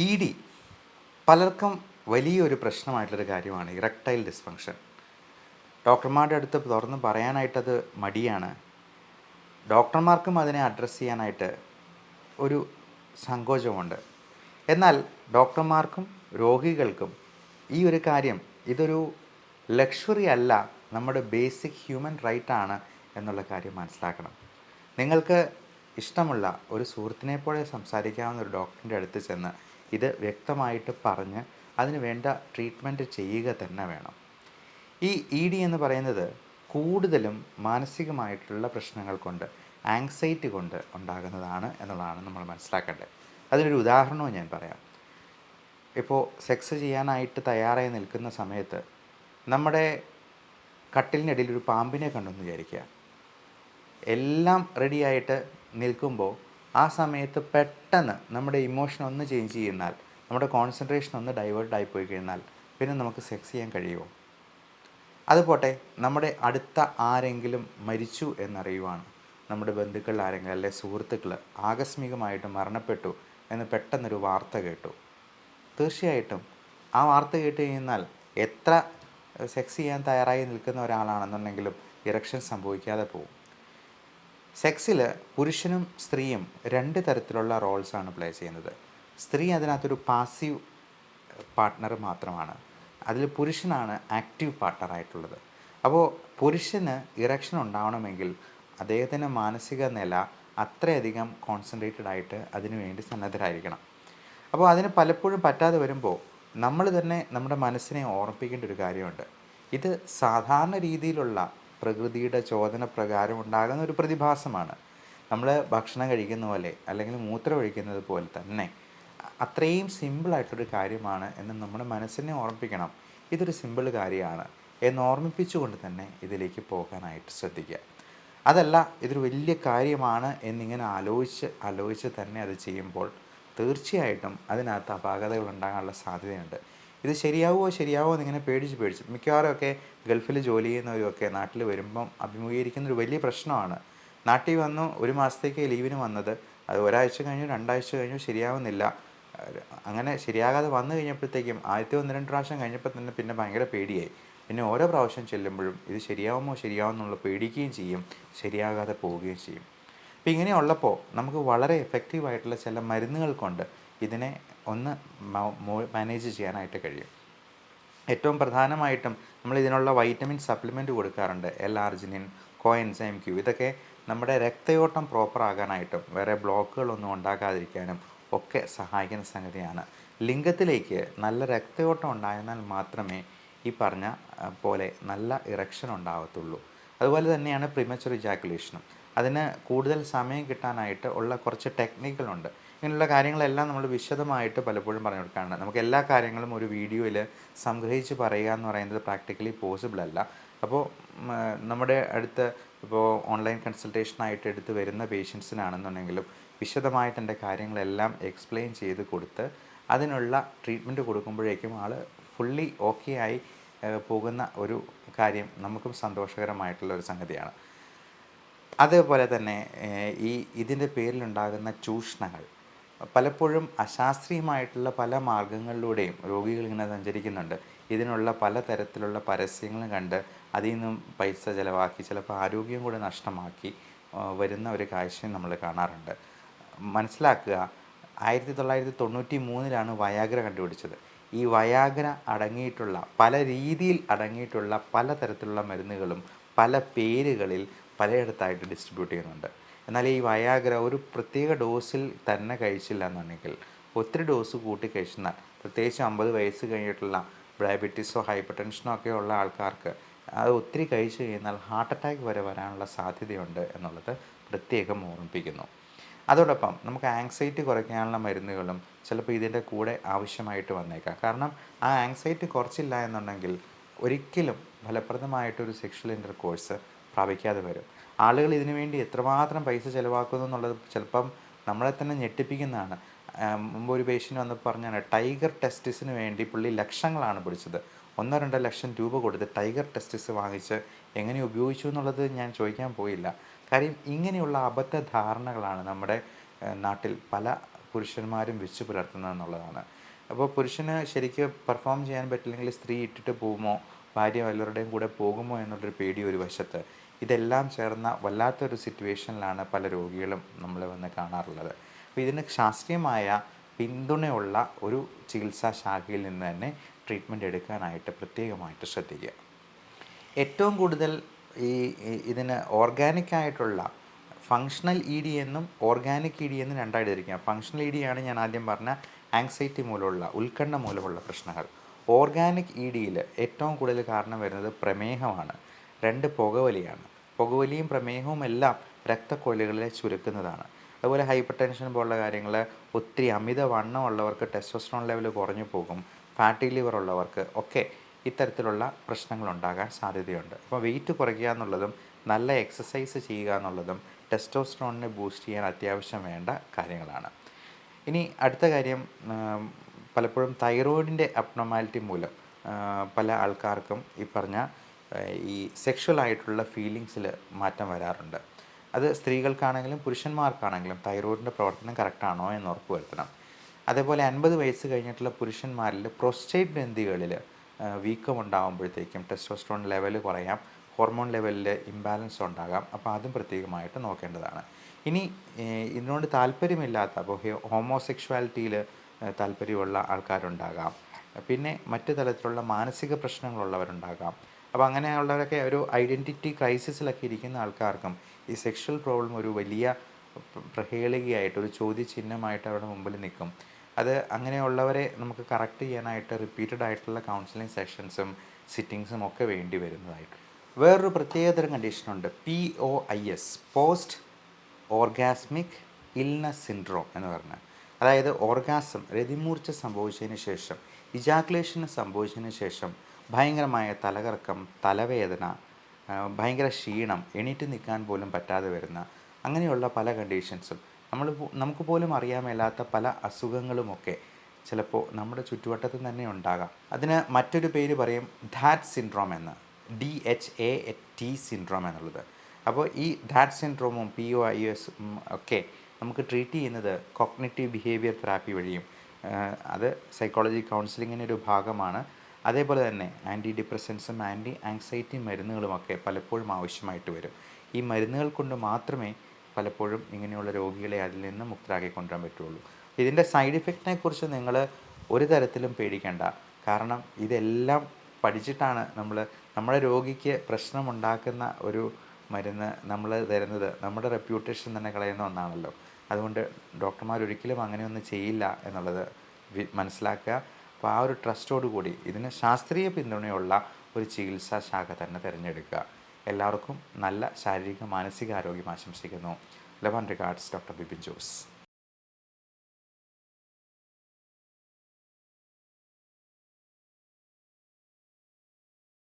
E D പലർക്കും വലിയൊരു പ്രശ്നമായിട്ടുള്ളൊരു കാര്യമാണ് ഇറക്ടൈൽ ഡിസ്ഫങ്ഷൻ. ഡോക്ടർമാരുടെ അടുത്ത് തുറന്ന് പറയാനായിട്ടത് മടിയാണ്. ഡോക്ടർമാർക്കും അതിനെ അഡ്രസ്സ് ചെയ്യാനായിട്ട് ഒരു സങ്കോചമുണ്ട്. എന്നാൽ ഡോക്ടർമാർക്കും രോഗികൾക്കും ഈ ഒരു കാര്യം ഇതൊരു ലക്ഷറി അല്ല, നമ്മുടെ ബേസിക് ഹ്യൂമൻ റൈറ്റാണ് എന്നുള്ള കാര്യം മനസ്സിലാക്കണം. നിങ്ങൾക്ക് ഇഷ്ടമുള്ള ഒരു സുഹൃത്തിനെ പോലെ സംസാരിക്കാവുന്ന ഒരു ഡോക്ടറിൻ്റെ അടുത്ത് ചെന്ന് ഇത് വ്യക്തമായിട്ട് പറഞ്ഞ് അതിന് വേണ്ട ട്രീറ്റ്മെൻറ്റ് ചെയ്യുക തന്നെ വേണം. ഈ ഇ ഡി എന്ന് പറയുന്നത് കൂടുതലും മാനസികമായിട്ടുള്ള പ്രശ്നങ്ങൾ കൊണ്ട്, ആങ്സൈറ്റി കൊണ്ട് ഉണ്ടാകുന്നതാണ് എന്നുള്ളതാണ് നമ്മൾ മനസ്സിലാക്കേണ്ടത്. അതിനൊരു ഉദാഹരണവും ഞാൻ പറയാം. ഇപ്പോൾ സെക്സ് ചെയ്യാനായിട്ട് തയ്യാറായി നിൽക്കുന്ന സമയത്ത് നമ്മുടെ കട്ടിലിനിടയിൽ ഒരു പാമ്പിനെ കണ്ടെന്ന് വിചാരിക്കുക. എല്ലാം റെഡിയായിട്ട് നിൽക്കുമ്പോൾ ആ സമയത്ത് പെട്ടെന്ന് നമ്മുടെ ഇമോഷൻ ഒന്ന് ചേഞ്ച് ചെയ്യുന്നാൽ, നമ്മുടെ കോൺസെൻട്രേഷൻ ഒന്ന് ഡൈവേർട്ടായി പോയി കഴിഞ്ഞാൽ പിന്നെ നമുക്ക് സെക്സ് ചെയ്യാൻ കഴിയുമോ? അതുപോട്ടെ, നമ്മുടെ അടുത്ത ആരെങ്കിലും മരിച്ചു എന്നറിയുവാണ്, നമ്മുടെ ബന്ധുക്കൾ ആരെങ്കിലും അല്ലെ സുഹൃത്തുക്കൾ ആകസ്മികമായിട്ട് മരണപ്പെട്ടു എന്ന് പെട്ടെന്നൊരു വാർത്ത കേട്ടു. തീർച്ചയായിട്ടും ആ വാർത്ത കേട്ട് കഴിഞ്ഞാൽ എത്ര സെക്സ് ചെയ്യാൻ തയ്യാറായി നിൽക്കുന്ന ഒരാളാണെന്നുണ്ടെങ്കിലും ഇറക്ഷൻ സംഭവിക്കാതെ പോകും. സെക്സിൽ പുരുഷനും സ്ത്രീയും രണ്ട് തരത്തിലുള്ള റോൾസാണ് പ്ലേ ചെയ്യുന്നത്. സ്ത്രീ അതിനകത്തൊരു പാസീവ് പാർട്ട്ണർ മാത്രമാണ്, അതിൽ പുരുഷനാണ് ആക്റ്റീവ് പാർട്ട്ണറായിട്ടുള്ളത്. അപ്പോൾ പുരുഷന് ഇറക്ഷൻ ഉണ്ടാവണമെങ്കിൽ അദ്ദേഹത്തിൻ്റെ മാനസിക നില അത്രയധികം കോൺസെൻട്രേറ്റഡ് ആയിട്ട് അതിനു വേണ്ടി സന്നദ്ധരായിരിക്കണം. അപ്പോൾ അതിന് പലപ്പോഴും പറ്റാതെ വരുമ്പോൾ നമ്മൾ തന്നെ നമ്മുടെ മനസ്സിനെ ഓർമ്മിപ്പിക്കേണ്ട ഒരു കാര്യമുണ്ട്. ഇത് സാധാരണ രീതിയിലുള്ള പ്രകൃതിയുടെ ചോദന പ്രകാരം ഉണ്ടാകുന്ന ഒരു പ്രതിഭാസമാണ്. നമ്മൾ ഭക്ഷണം കഴിക്കുന്ന പോലെ അല്ലെങ്കിൽ മൂത്രം ഒഴിക്കുന്നത് പോലെ തന്നെ അത്രയും സിമ്പിളായിട്ടൊരു കാര്യമാണ് എന്ന് നമ്മുടെ മനസ്സിനെ ഓർമ്മിപ്പിക്കണം. ഇതൊരു സിമ്പിൾ കാര്യമാണ് എന്ന് ഓർമ്മിപ്പിച്ചുകൊണ്ട് തന്നെ ഇതിലേക്ക് പോകാനായിട്ട് ശ്രദ്ധിക്കുക. അതല്ല ഇതൊരു വലിയ കാര്യമാണ് എന്നിങ്ങനെ ആലോചിച്ച് തന്നെ അത് ചെയ്യുമ്പോൾ തീർച്ചയായിട്ടും അതിനകത്ത് അപാകതകൾ ഉണ്ടാകാനുള്ള സാധ്യതയുണ്ട്. ഇത് ശരിയാവുമോ എന്നിങ്ങനെ പേടിച്ച് മിക്കവാറുമൊക്കെ ഗൾഫിൽ ജോലി ചെയ്യുന്നവരുമൊക്കെ നാട്ടിൽ വരുമ്പം അഭിമുഖീകരിക്കുന്നൊരു വലിയ പ്രശ്നമാണ്. നാട്ടിൽ വന്നു ഒരു മാസത്തേക്ക് ലീവിന് വന്നത്, അത് ഒരാഴ്ച കഴിഞ്ഞു, 2 ആഴ്ച കഴിഞ്ഞു, ശരിയാവുന്നില്ല. അങ്ങനെ ശരിയാകാതെ വന്നു കഴിഞ്ഞപ്പോഴത്തേക്കും ആദ്യത്തെ 1-2 പ്രാവശ്യം കഴിഞ്ഞപ്പോൾ തന്നെ പിന്നെ ഭയങ്കര പേടിയായി. പിന്നെ ഓരോ പ്രാവശ്യം ചെല്ലുമ്പോഴും ഇത് ശരിയാവുമെന്നുള്ള പേടിക്കുകയും ചെയ്യും, ശരിയാകാതെ പോവുകയും ചെയ്യും. അപ്പോൾ ഇങ്ങനെയുള്ളപ്പോൾ നമുക്ക് വളരെ എഫക്റ്റീവായിട്ടുള്ള ചില മരുന്നുകൾ കൊണ്ട് ഇതിനെ ഒന്ന് മാനേജ് ചെയ്യാനായിട്ട് കഴിയും. ഏറ്റവും പ്രധാനമായിട്ടും നമ്മൾ ഇതിനുള്ള വൈറ്റമിൻ സപ്ലിമെൻറ്റ് കൊടുക്കാറുണ്ട്. L-ആർജിനിൻ, കോഎൻസൈം Q. ഇതൊക്കെ നമ്മുടെ രക്തയോട്ടം പ്രോപ്പറാകാനായിട്ടും വേറെ ബ്ലോക്കുകളൊന്നും ഉണ്ടാകാതിരിക്കാനും ഒക്കെ സഹായിക്കുന്ന സംഗതിയാണ്. ലിംഗത്തിലേക്ക് നല്ല രക്തയോട്ടം ഉണ്ടായിരുന്നാൽ മാത്രമേ ഈ പറഞ്ഞ പോലെ നല്ല ഇറക്ഷൻ ഉണ്ടാകത്തുള്ളൂ. അതുപോലെ തന്നെയാണ് പ്രീമച്വർ ഇജാക്കുലേഷനും. അതിന് കൂടുതൽ സമയം കിട്ടാനായിട്ട് ഉള്ള കുറച്ച് ടെക്നിക്കുകളുണ്ട്. ഇങ്ങനെയുള്ള കാര്യങ്ങളെല്ലാം നമ്മൾ വിശദമായിട്ട് പലപ്പോഴും പറഞ്ഞു കൊടുക്കാറുണ്ട്. നമുക്ക് എല്ലാ കാര്യങ്ങളും ഒരു വീഡിയോയിൽ സംഗ്രഹിച്ച് പറയുക എന്ന് പറയുന്നത് പ്രാക്ടിക്കലി പോസിബിൾ അല്ല. അപ്പോൾ നമ്മുടെ അടുത്ത് ഇപ്പോൾ ഓൺലൈൻ കൺസൾട്ടേഷനായിട്ട് എടുത്ത് വരുന്ന പേഷ്യൻസിനാണെന്നുണ്ടെങ്കിലും വിശദമായിട്ട് എൻ്റെ കാര്യങ്ങളെല്ലാം എക്സ്പ്ലെയിൻ ചെയ്ത് കൊടുത്ത് അതിനുള്ള ട്രീറ്റ്മെൻറ്റ് കൊടുക്കുമ്പോഴേക്കും ആൾ ഫുള്ളി ഓക്കെ ആയി പോകുന്ന ഒരു കാര്യം നമുക്കും സന്തോഷകരമായിട്ടുള്ള ഒരു സംഗതിയാണ്. അതേപോലെ തന്നെ ഇതിൻ്റെ പേരിലുണ്ടാകുന്ന ചൂഷണങ്ങൾ പലപ്പോഴും അശാസ്ത്രീയമായിട്ടുള്ള പല മാർഗങ്ങളിലൂടെയും രോഗികൾ ഇങ്ങനെ സഞ്ചരിക്കുന്നുണ്ട്. ഇതിനുള്ള പല തരത്തിലുള്ള പരസ്യങ്ങളും കണ്ട് അതിൽ നിന്നും പൈസ ചിലവാക്കി ചിലപ്പോൾ ആരോഗ്യം കൂടെ നഷ്ടമാക്കി വരുന്ന ഒരു കാഴ്ചയും നമ്മൾ കാണാറുണ്ട്. മനസ്സിലാക്കുക, 1993 വയാഗ്ര കണ്ടുപിടിച്ചത്. ഈ വയാഗ്ര അടങ്ങിയിട്ടുള്ള പല രീതിയിൽ അടങ്ങിയിട്ടുള്ള പല തരത്തിലുള്ള മരുന്നുകളും പല പേരുകളിൽ പലയിടത്തായിട്ട് ഡിസ്ട്രിബ്യൂട്ട് ചെയ്യുന്നുണ്ട്. എന്നാൽ ഈ വയാഗ്ര ഒരു പ്രത്യേക ഡോസിൽ തന്നെ കഴിച്ചില്ല എന്നുണ്ടെങ്കിൽ ഒത്തിരി ഡോസ് കൂട്ടി കഴിച്ചാൽ, പ്രത്യേകിച്ച് 50 വയസ്സ് കഴിഞ്ഞിട്ടുള്ള ഡയബറ്റീസോ ഹൈപ്പർ ടെൻഷനോ ഒക്കെ ഉള്ള ആൾക്കാർക്ക് അത് ഒത്തിരി കഴിച്ചു കഴിഞ്ഞാൽ ഹാർട്ട് അറ്റാക്ക് വരെ വരാനുള്ള സാധ്യതയുണ്ട് എന്നുള്ളത് പ്രത്യേകം ഓർമ്മിപ്പിക്കുന്നു. അതോടൊപ്പം നമുക്ക് ആങ്സൈറ്റി കുറയ്ക്കാനുള്ള മരുന്നുകളും ചിലപ്പോൾ ഇതിൻ്റെ കൂടെ ആവശ്യമായിട്ട് വന്നേക്കാം. കാരണം ആ ആങ്സൈറ്റി കുറച്ചില്ല എന്നുണ്ടെങ്കിൽ ഒരിക്കലും ഫലപ്രദമായിട്ടൊരു സെക്ഷൽ ഇൻ്റർകോഴ്സ് പ്രാപിക്കാതെ വരും. ആളുകൾ ഇതിനു വേണ്ടി എത്രമാത്രം പൈസ ചിലവാക്കുന്നു എന്നുള്ളത് ചിലപ്പം നമ്മളെ തന്നെ ഞെട്ടിപ്പിക്കുന്നതാണ്. മുമ്പ് ഒരു പേഷ്യൻ്റ് വന്നപ്പോൾ പറഞ്ഞാണ്, ടൈഗർ ടെസ്റ്റിസിന് വേണ്ടി പുള്ളി ലക്ഷങ്ങളാണ് പിടിച്ചത്. 1-2 ലക്ഷം രൂപ കൊടുത്ത് ടൈഗർ ടെസ്റ്റിസ് വാങ്ങിച്ച് എങ്ങനെ ഉപയോഗിച്ചു എന്നുള്ളത് ഞാൻ ചോദിക്കാൻ പോയില്ല. കാര്യം ഇങ്ങനെയുള്ള അബദ്ധ ധാരണകളാണ് നമ്മുടെ നാട്ടിൽ പല പുരുഷന്മാരും വെച്ച് പുലർത്തുന്നത് എന്നുള്ളതാണ്. അപ്പോൾ പുരുഷന് ശരിക്കും പെർഫോം ചെയ്യാൻ പറ്റില്ലെങ്കിൽ സ്ത്രീ ഇട്ടിട്ട് പോകുമോ, ഭാര്യ വല്ലവരുടെയും കൂടെ പോകുമോ എന്നുള്ളൊരു പേടി ഒരു വശത്ത്. ഇതെല്ലാം ചേർന്ന വല്ലാത്തൊരു സിറ്റുവേഷനിലാണ് പല രോഗികളും നമ്മൾ വന്ന് കാണാറുള്ളത്. അപ്പോൾ ഇതിന് ശാസ്ത്രീയമായ പിന്തുണയുള്ള ഒരു ചികിത്സാ ശാഖയിൽ നിന്ന് തന്നെ ട്രീറ്റ്മെൻറ്റ് എടുക്കാനായിട്ട് പ്രത്യേകമായിട്ട് ശ്രദ്ധിക്കുക. ഏറ്റവും കൂടുതൽ ഇതിന് ഓർഗാനിക്കായിട്ടുള്ള ഫങ്ഷണൽ ഇ ഡി എന്നും ഓർഗാനിക് ഇ ഡി എന്നും രണ്ടായിട്ട് തിരിക്കാം. ഫങ്ഷണൽ ഇ ഡി ആണ് ഞാൻ ആദ്യം പറഞ്ഞ ആങ്സൈറ്റി മൂലമുള്ള, ഉത്കണ്ഠ മൂലമുള്ള പ്രശ്നങ്ങൾ. ഓർഗാനിക് ഇ ഡിയിൽ ഏറ്റവും കൂടുതൽ കാരണം വരുന്നത് പ്രമേഹമാണ്, 2 പുകവലിയാണ്. പുകവലിയും പ്രമേഹവും എല്ലാം രക്തക്കൊഴലുകളെ ചുരുക്കുന്നതാണ്. അതുപോലെ ഹൈപ്പർ ടെൻഷൻ പോലുള്ള കാര്യങ്ങൾ, ഒത്തിരി അമിതവണ്ണം ഉള്ളവർക്ക് ടെസ്റ്റോസ്റ്ററോൺ ലെവൽ കുറഞ്ഞു പോകും, ഫാറ്റി ലിവർ ഉള്ളവർക്ക് ഒക്കെ ഇത്തരത്തിലുള്ള പ്രശ്നങ്ങളുണ്ടാകാൻ സാധ്യതയുണ്ട്. അപ്പോൾ വെയിറ്റ് കുറയ്ക്കുക എന്നുള്ളതും നല്ല എക്സസൈസ് ചെയ്യുക എന്നുള്ളതും ടെസ്റ്റോസ്റ്ററോണിനെ ബൂസ്റ്റ് ചെയ്യാൻ അത്യാവശ്യം വേണ്ട കാര്യങ്ങളാണ്. ഇനി അടുത്ത കാര്യം, പലപ്പോഴും തൈറോയിഡിൻ്റെ അബ്നോർമാലിറ്റി മൂലം പല ആൾക്കാർക്കും ഈ പറഞ്ഞ ഈ സെക്ഷൽ ആയിട്ടുള്ള ഫീലിങ്സിൽ മാറ്റം വരാറുണ്ട്. അത് സ്ത്രീകൾക്കാണെങ്കിലും പുരുഷന്മാർക്കാണെങ്കിലും തൈറോയിഡിൻ്റെ പ്രവർത്തനം കറക്റ്റാണോ എന്ന് ഉറപ്പ് വരുത്തണം. അതേപോലെ 50 വയസ്സ് കഴിഞ്ഞിട്ടുള്ള പുരുഷന്മാരിൽ പ്രോസ്റ്റേറ്റ് ഗ്രന്ഥികളിൽ വീക്കം ഉണ്ടാകുമ്പോഴത്തേക്കും ടെസ്റ്റോസ്റ്ററോൺ ലെവൽ കുറയാം, ഹോർമോൺ ലെവലിൽ ഇംബാലൻസ് ഉണ്ടാകാം. അപ്പോൾ അതും പ്രത്യേകമായിട്ട് നോക്കേണ്ടതാണ്. ഇനി ഇതിനോട് താല്പര്യമില്ലാത്ത, അപ്പോൾ ഹോമോസെക്ഷുവാലിറ്റിയിൽ താല്പര്യമുള്ള ആൾക്കാരുണ്ടാകാം, പിന്നെ മറ്റു തരത്തിലുള്ള മാനസിക പ്രശ്നങ്ങളുള്ളവരുണ്ടാകാം. അപ്പോൾ അങ്ങനെയുള്ളവരൊക്കെ ഒരു ഐഡൻറ്റിറ്റി ക്രൈസിസിലൊക്കെ ഇരിക്കുന്ന ആൾക്കാർക്കും ഈ സെക്ഷൽ പ്രോബ്ലം ഒരു വലിയ പ്രഹേളികയായിട്ട്, ഒരു ചോദ്യചിഹ്നമായിട്ട് അവരുടെ മുമ്പിൽ നിൽക്കും. അത് അങ്ങനെയുള്ളവരെ നമുക്ക് കറക്റ്റ് ചെയ്യാനായിട്ട് റിപ്പീറ്റഡ് ആയിട്ടുള്ള കൗൺസിലിംഗ് സെഷൻസും സിറ്റിങ്സും ഒക്കെ വേണ്ടി വരുന്നതായിട്ട്. വേറൊരു പ്രത്യേകതരം കണ്ടീഷനുണ്ട്, POIS, post orgasmic illness syndrome എന്ന് പറഞ്ഞാൽ. അതായത് ഓർഗാസം, രതിമൂർച്ച സംഭവിച്ചതിന് ശേഷം, ഇജാക്കുലേഷന് സംഭവിച്ചതിന് ശേഷം ഭയങ്കരമായ തലകറക്കം, തലവേദന, ഭയങ്കര ക്ഷീണം, എണീറ്റ് നിൽക്കാൻ പോലും പറ്റാതെ വരുന്ന അങ്ങനെയുള്ള പല കണ്ടീഷൻസും, നമുക്ക് പോലും അറിയാൻ മേലാത്ത പല അസുഖങ്ങളുമൊക്കെ ചിലപ്പോൾ നമ്മുടെ ചുറ്റുവട്ടത്തിൽ തന്നെ ഉണ്ടാകാം. അതിന് മറ്റൊരു പേര് പറയും ധാറ്റ് സിൻഡ്രോം എന്ന്, DHAT സിൻഡ്രോം എന്നുള്ളത്. അപ്പോൾ ഈ ധാറ്റ് സിൻഡ്രോമും POIS ഒക്കെ നമുക്ക് ട്രീറ്റ് ചെയ്യുന്നത് കോഗ്നിറ്റീവ് ബിഹേവിയർ തെറാപ്പി വഴിയും, അത് സൈക്കോളജി കൗൺസിലിങ്ങിൻ്റെ ഒരു ഭാഗമാണ്. അതേപോലെ തന്നെ ആൻറ്റി ഡിപ്രസൻസും ആൻറ്റി ആങ്സൈറ്റി മരുന്നുകളുമൊക്കെ പലപ്പോഴും ആവശ്യമായിട്ട് വരും. ഈ മരുന്നുകൾ കൊണ്ട് മാത്രമേ പലപ്പോഴും ഇങ്ങനെയുള്ള രോഗികളെ അതിൽ നിന്ന് മുക്തരാക്കി കൊണ്ടുവരാൻ പറ്റുള്ളൂ. ഇതിൻ്റെ സൈഡ് ഇഫക്റ്റിനെ കുറിച്ച് നിങ്ങൾ ഒരു തരത്തിലും പേടിക്കേണ്ട. കാരണം ഇതെല്ലാം പഠിച്ചിട്ടാണ് നമ്മുടെ രോഗിക്ക് പ്രശ്നമുണ്ടാക്കുന്ന ഒരു മരുന്ന് നമ്മൾ തരുന്നത്. നമ്മുടെ റെപ്യൂട്ടേഷൻ തന്നെ കളയുന്ന ഒന്നാണല്ലോ. അതുകൊണ്ട് ഡോക്ടർമാർ ഒരിക്കലും അങ്ങനെയൊന്നും ചെയ്യില്ല എന്നുള്ളത് മനസ്സിലാക്കുക. അപ്പോൾ ആ ഒരു ട്രസ്റ്റോടു കൂടി ഇതിന് ശാസ്ത്രീയ പിന്തുണയുള്ള ഒരു ചികിത്സാ ശാഖ തന്നെ തിരഞ്ഞെടുക്കുക. എല്ലാവർക്കും നല്ല ശാരീരിക മാനസിക ആരോഗ്യം ആശംസിക്കുന്നു. Love and regards, doctor Bipin Jose.